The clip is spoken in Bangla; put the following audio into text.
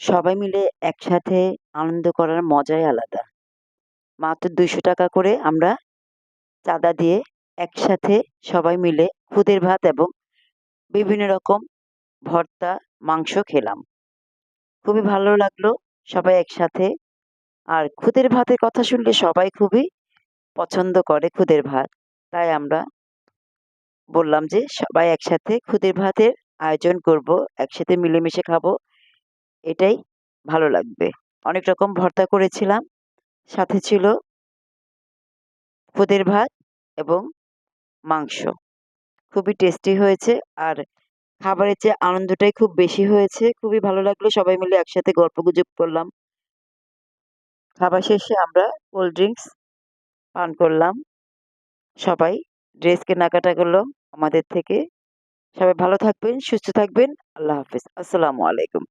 সবাই মিলে একসাথে আনন্দ করার মজাই আলাদা। মাত্র ৳২০০ করে আমরা চাঁদা দিয়ে একসাথে সবাই মিলে খুদের ভাত এবং বিভিন্ন রকম ভর্তা, মাংস খেলাম। খুবই ভালো লাগলো সবাই একসাথে। আর খুদের ভাতের কথা শুনলে সবাই খুবই পছন্দ করে খুদের ভাত। তাই আমরা বললাম যে সবাই একসাথে খুদের ভাতের আয়োজন করব। একসাথে মিলেমিশে খাবো। এটাই ভালো লাগবে। অনেক রকম ভর্তা করেছিলাম। সাথে ছিল খুদের ভাত এবং মাংস। খুবই টেস্টি হয়েছে। আর খাবারের যে আনন্দটাই খুব বেশি হয়েছে। খুবই ভালো লাগলো। সবাই মিলে একসাথে গল্পগুজব করলাম। খাবার শেষে আমরা কোল্ড ড্রিংকস পান করলাম। সবাই ড্রেস কেনাকাটা করলো আমাদের থেকে। সবাই ভালো থাকবেন, সুস্থ থাকবেন। আল্লাহ হাফেজ। আসসালামু আলাইকুম।